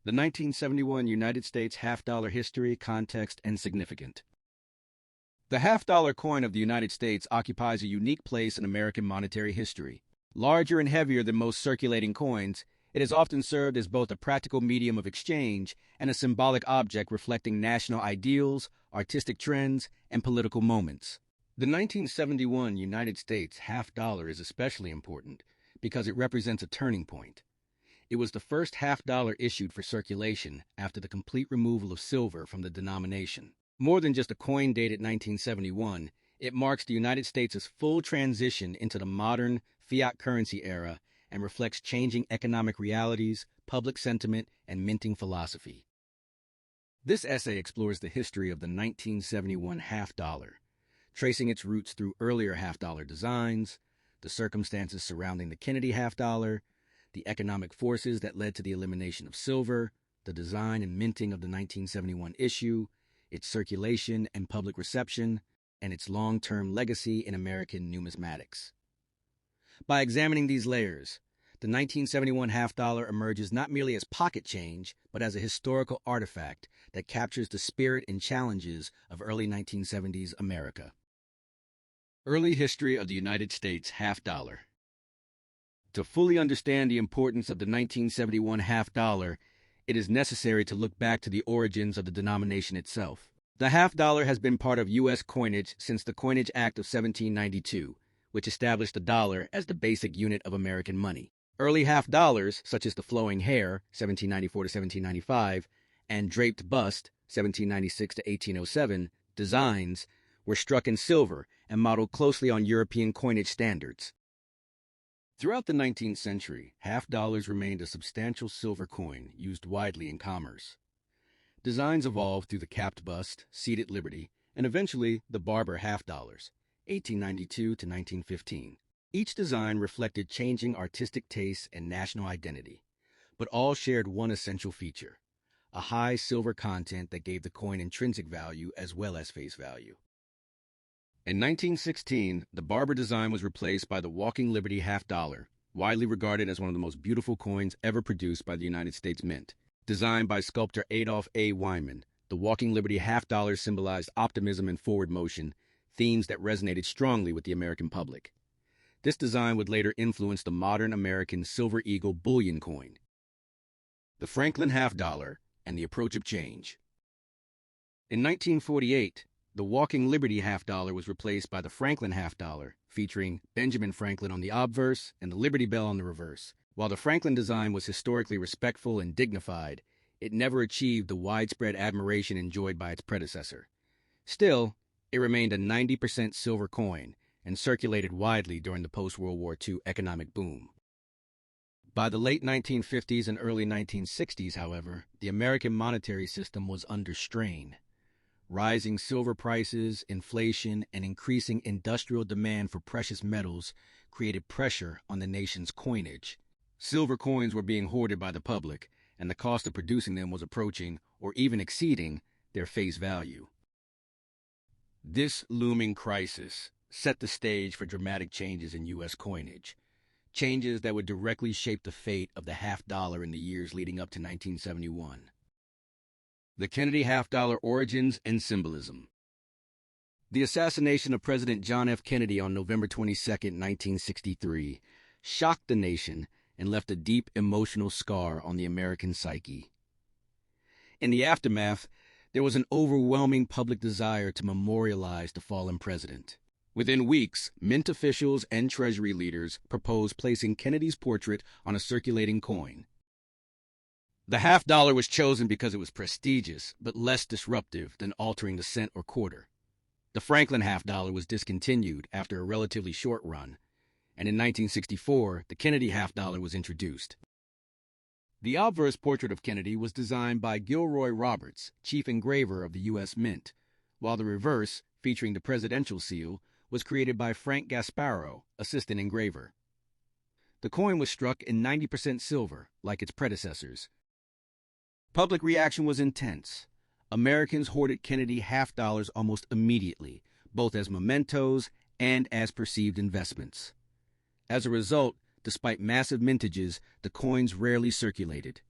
The 1971 United States half-dollar history, context, and significance. The half-dollar coin of the United States occupies a unique place in American monetary history. Larger and heavier than most circulating coins, it has often served as both a practical medium of exchange and a symbolic object reflecting national ideals, artistic trends, and political moments. The 1971 United States half-dollar is especially important because it represents a turning point. It was the first half-dollar issued for circulation after the complete removal of silver from the denomination. More than just a coin dated 1971, it marks the United States' full transition into the modern fiat currency era and reflects changing economic realities, public sentiment, and minting philosophy. This essay explores the history of the 1971 half-dollar, tracing its roots through earlier half-dollar designs, the circumstances surrounding the Kennedy half-dollar, the economic forces that led to the elimination of silver, the design and minting of the 1971 issue, its circulation and public reception, and its long-term legacy in American numismatics. By examining these layers, the 1971 half-dollar emerges not merely as pocket change, but as a historical artifact that captures the spirit and challenges of early 1970s America. Early history of the United States half-dollar. To fully understand the importance of the 1971 half-dollar, it is necessary to look back to the origins of the denomination itself. The half-dollar has been part of U.S. coinage since the Coinage Act of 1792, which established the dollar as the basic unit of American money. Early half-dollars, such as the flowing hair, 1794 to 1795, and draped bust, 1796 to 1807, designs, were struck in silver and modeled closely on European coinage standards. Throughout the 19th century, half-dollars remained a substantial silver coin used widely in commerce. Designs evolved through the capped bust, seated liberty, and eventually the barber half-dollars, 1892 to 1915. Each design reflected changing artistic tastes and national identity, but all shared one essential feature: a high silver content that gave the coin intrinsic value as well as face value. In 1916, the barber design was replaced by the Walking Liberty half-dollar, widely regarded as one of the most beautiful coins ever produced by the United States Mint. Designed by sculptor Adolph A. Wyman, the Walking Liberty half-dollar symbolized optimism and forward motion, themes that resonated strongly with the American public. This design would later influence the modern American Silver Eagle bullion coin. The Franklin half-dollar and the approach of change. In 1948, the Walking Liberty half-dollar was replaced by the Franklin half-dollar, featuring Benjamin Franklin on the obverse and the Liberty Bell on the reverse. While the Franklin design was historically respectful and dignified, it never achieved the widespread admiration enjoyed by its predecessor. Still, it remained a 90% silver coin and circulated widely during the post-World War II economic boom. By the late 1950s and early 1960s, however, the American monetary system was under strain. Rising silver prices, inflation, and increasing industrial demand for precious metals created pressure on the nation's coinage. Silver coins were being hoarded by the public, and the cost of producing them was approaching, or even exceeding, their face value. This looming crisis set the stage for dramatic changes in U.S. coinage, changes that would directly shape the fate of the half-dollar in the years leading up to 1971. The Kennedy half-dollar origins and symbolism. The assassination of President John F. Kennedy on November 22, 1963, shocked the nation and left a deep emotional scar on the American psyche. In the aftermath, there was an overwhelming public desire to memorialize the fallen president. Within weeks, Mint officials and Treasury leaders proposed placing Kennedy's portrait on a circulating coin. The half-dollar was chosen because it was prestigious, but less disruptive than altering the cent or quarter. The Franklin half-dollar was discontinued after a relatively short run, and in 1964, the Kennedy half-dollar was introduced. The obverse portrait of Kennedy was designed by Gilroy Roberts, chief engraver of the U.S. Mint, while the reverse, featuring the presidential seal, was created by Frank Gasparo, assistant engraver. The coin was struck in 90% silver, like its predecessors. Public reaction was intense. Americans hoarded Kennedy half-dollars almost immediately, both as mementos and as perceived investments. As a result, despite massive mintages, the coins rarely circulated.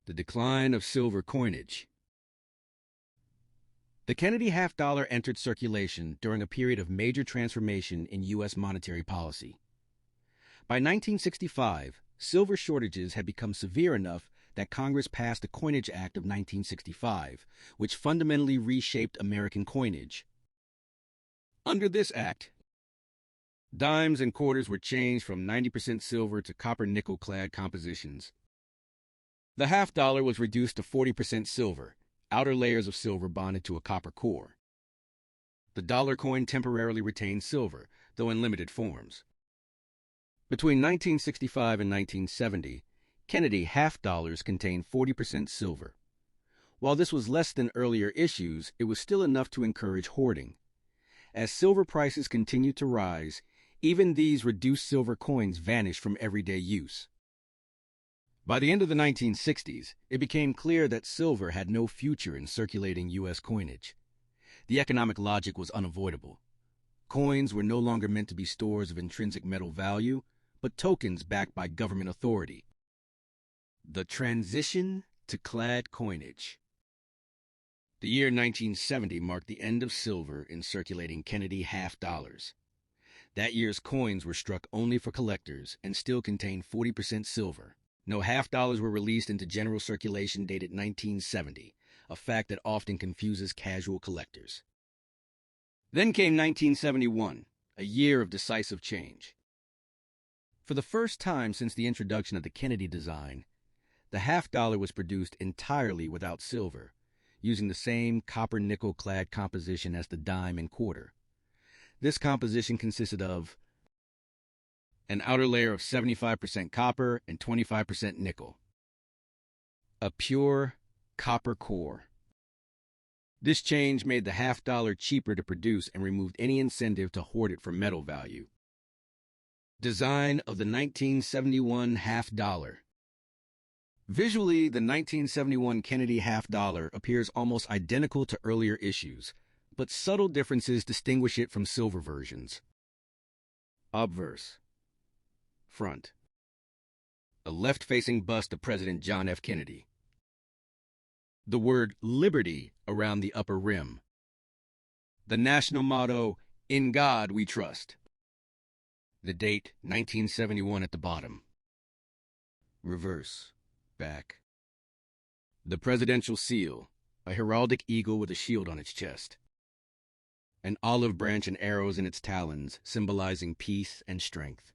The decline of silver coinage. The Kennedy half-dollar entered circulation during a period of major transformation in U.S. monetary policy. By 1965, silver shortages had become severe enough that Congress passed the Coinage Act of 1965, which fundamentally reshaped American coinage. Under this act, dimes and quarters were changed from 90% silver to copper-nickel-clad compositions. The half-dollar was reduced to 40% silver, outer layers of silver bonded to a copper core. The dollar coin temporarily retained silver, though in limited forms. Between 1965 and 1970, Kennedy half-dollars contained 40% silver. While this was less than earlier issues, it was still enough to encourage hoarding. As silver prices continued to rise, even these reduced silver coins vanished from everyday use. By the end of the 1960s, it became clear that silver had no future in circulating U.S. coinage. The economic logic was unavoidable. Coins were no longer meant to be stores of intrinsic metal value, but tokens backed by government authority. The transition to clad coinage. The year 1970 marked the end of silver in circulating Kennedy half-dollars. That year's coins were struck only for collectors and still contained 40% silver. No half-dollars were released into general circulation dated 1970, a fact that often confuses casual collectors. Then came 1971, a year of decisive change. For the first time since the introduction of the Kennedy design, the half-dollar was produced entirely without silver, using the same copper-nickel-clad composition as the dime and quarter. This composition consisted of an outer layer of 75% copper and 25% nickel. A pure copper core. This change made the half-dollar cheaper to produce and removed any incentive to hoard it for metal value. Design of the 1971 half-dollar. Visually, the 1971 Kennedy half-dollar appears almost identical to earlier issues, but subtle differences distinguish it from silver versions. Obverse. Front. A left-facing bust of President John F. Kennedy. The word liberty around the upper rim. The national motto, "In God We Trust." The date, 1971 at the bottom. Reverse. Back. The presidential seal, a heraldic eagle with a shield on its chest. An olive branch and arrows in its talons, symbolizing peace and strength.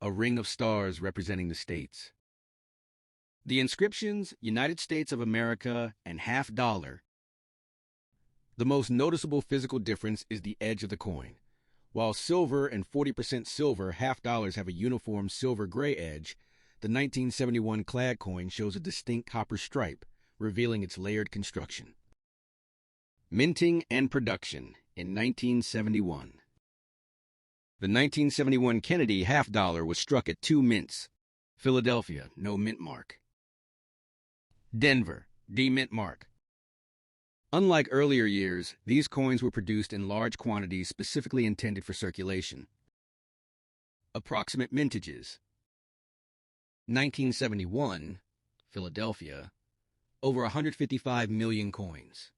A ring of stars representing the states. The inscriptions, United States of America and half-dollar. The most noticeable physical difference is the edge of the coin. While silver and 40% silver half-dollars have a uniform silver-gray edge, the 1971 clad coin shows a distinct copper stripe, revealing its layered construction. Minting and production in 1971. The 1971 Kennedy half-dollar was struck at 2 mints. Philadelphia, no mint mark. Denver, D-mint mark. Unlike earlier years, these coins were produced in large quantities specifically intended for circulation. Approximate mintages. 1971, Philadelphia, over 155 million coins.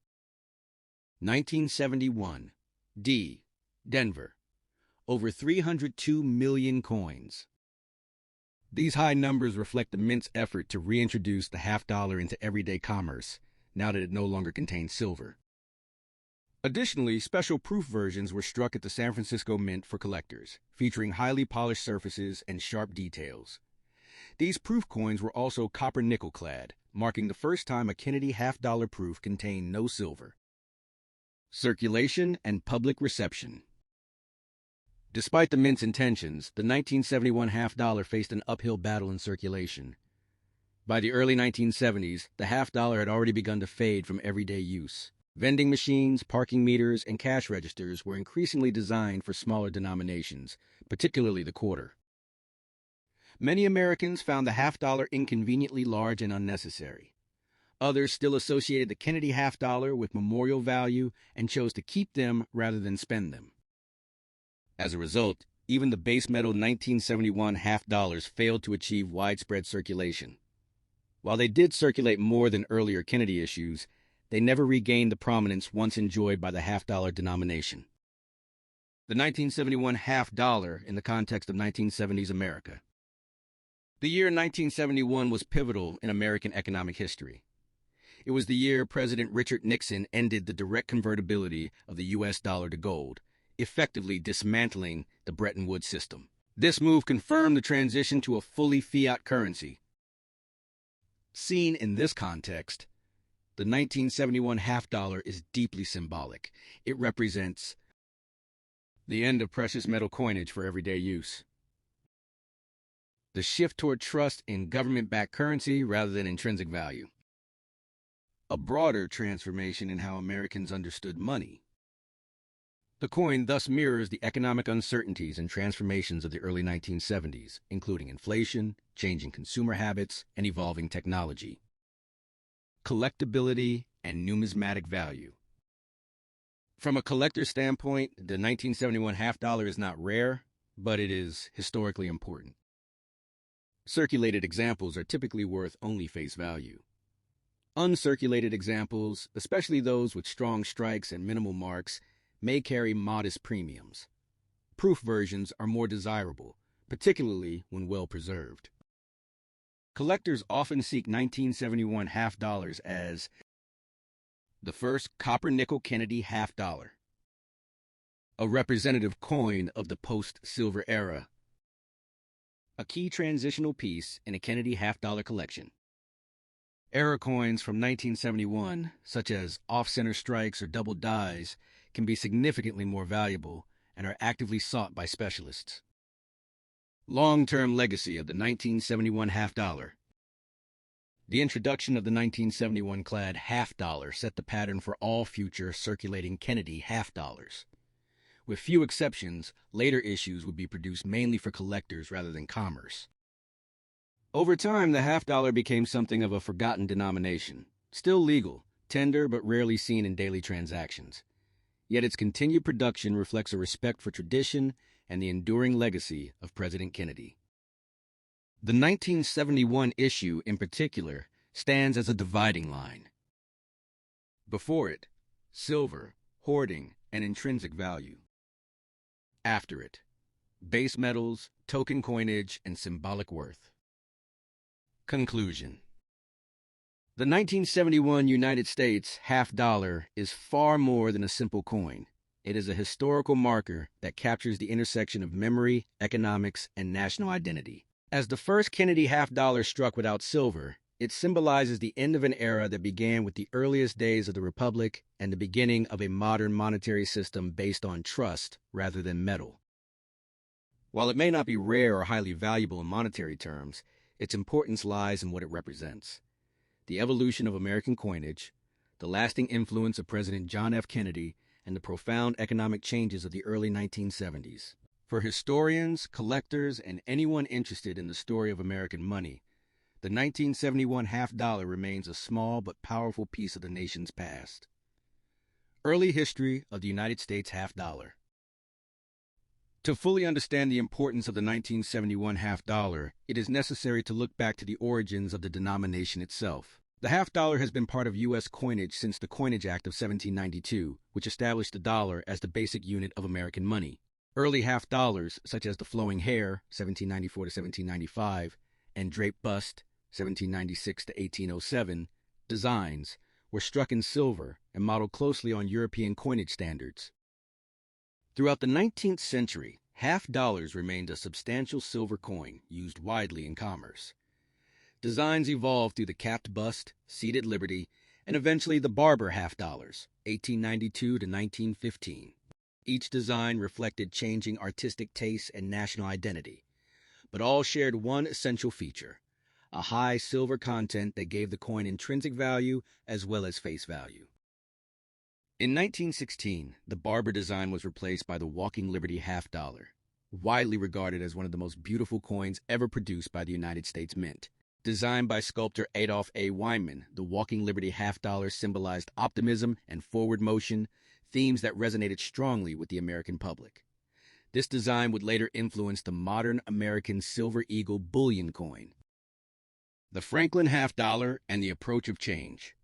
1971, D, Denver, over 302 million coins. These high numbers reflect the mint's effort to reintroduce the half-dollar into everyday commerce, now that it no longer contains silver. Additionally, special proof versions were struck at the San Francisco Mint for collectors, featuring highly polished surfaces and sharp details. These proof coins were also copper-nickel clad, marking the first time a Kennedy half-dollar proof contained no silver. Circulation and public reception. Despite the mint's intentions, the 1971 half-dollar faced an uphill battle in circulation. By the early 1970s, the half-dollar had already begun to fade from everyday use. Vending machines, parking meters, and cash registers were increasingly designed for smaller denominations, particularly the quarter. Many Americans found the half-dollar inconveniently large and unnecessary. Others still associated the Kennedy half-dollar with memorial value and chose to keep them rather than spend them. As a result, even the base metal 1971 half-dollars failed to achieve widespread circulation. While they did circulate more than earlier Kennedy issues, they never regained the prominence once enjoyed by the half-dollar denomination. The 1971 half-dollar in the context of 1970s America. The year 1971 was pivotal in American economic history. It was the year President Richard Nixon ended the direct convertibility of the U.S. dollar to gold, effectively dismantling the Bretton Woods system. This move confirmed the transition to a fully fiat currency. Seen in this context, the 1971 half-dollar is deeply symbolic. It represents the end of precious metal coinage for everyday use, the shift toward trust in government-backed currency rather than intrinsic value, a broader transformation in how Americans understood money. The coin thus mirrors the economic uncertainties and transformations of the early 1970s, including inflation, changing consumer habits, and evolving technology. Collectability and numismatic value. From a collector's standpoint, the 1971 half-dollar is not rare, but it is historically important. Circulated examples are typically worth only face value. Uncirculated examples, especially those with strong strikes and minimal marks, may carry modest premiums. Proof versions are more desirable, particularly when well preserved. Collectors often seek 1971 half-dollars as the first copper-nickel Kennedy half-dollar, a representative coin of the post-silver era, a key transitional piece in a Kennedy half-dollar collection. Era coins from 1971, such as off-center strikes or double dies, can be significantly more valuable and are actively sought by specialists. Long-term legacy of the 1971 half-dollar. The introduction of the 1971 clad half-dollar set the pattern for all future circulating Kennedy half-dollars. With few exceptions, later issues would be produced mainly for collectors rather than commerce. Over time, the half-dollar became something of a forgotten denomination, still legal, tender but rarely seen in daily transactions. Yet its continued production reflects a respect for tradition and the enduring legacy of President Kennedy. The 1971 issue, in particular, stands as a dividing line. Before it, silver, hoarding, and intrinsic value. After it, base metals, token coinage, and symbolic worth. Conclusion. The 1971 United States half-dollar is far more than a simple coin. It is a historical marker that captures the intersection of memory, economics, and national identity. As the first Kennedy half-dollar struck without silver, it symbolizes the end of an era that began with the earliest days of the Republic and the beginning of a modern monetary system based on trust rather than metal. While it may not be rare or highly valuable in monetary terms, its importance lies in what it represents. The evolution of American coinage, the lasting influence of President John F. Kennedy, and the profound economic changes of the early 1970s. For historians, collectors, and anyone interested in the story of American money, the 1971 half-dollar remains a small but powerful piece of the nation's past. Early history of the United States half-dollar. To fully understand the importance of the 1971 half-dollar, it is necessary to look back to the origins of the denomination itself. The half-dollar has been part of U.S. coinage since the Coinage Act of 1792, which established the dollar as the basic unit of American money. Early half-dollars, such as the Flowing Hair, 1794 to 1795, and Draped Bust, 1796 to 1807, designs, were struck in silver and modeled closely on European coinage standards. Throughout the 19th century, half-dollars remained a substantial silver coin used widely in commerce. Designs evolved through the capped bust, seated liberty, and eventually the barber half-dollars, 1892 to 1915. Each design reflected changing artistic tastes and national identity, but all shared one essential feature, a high silver content that gave the coin intrinsic value as well as face value. In 1916, the barber design was replaced by the Walking Liberty half-dollar, widely regarded as one of the most beautiful coins ever produced by the United States Mint. Designed by sculptor Adolph A. Wyman, the Walking Liberty half-dollar symbolized optimism and forward motion, themes that resonated strongly with the American public. This design would later influence the modern American Silver Eagle bullion coin. The Franklin half dollar and the approach of change.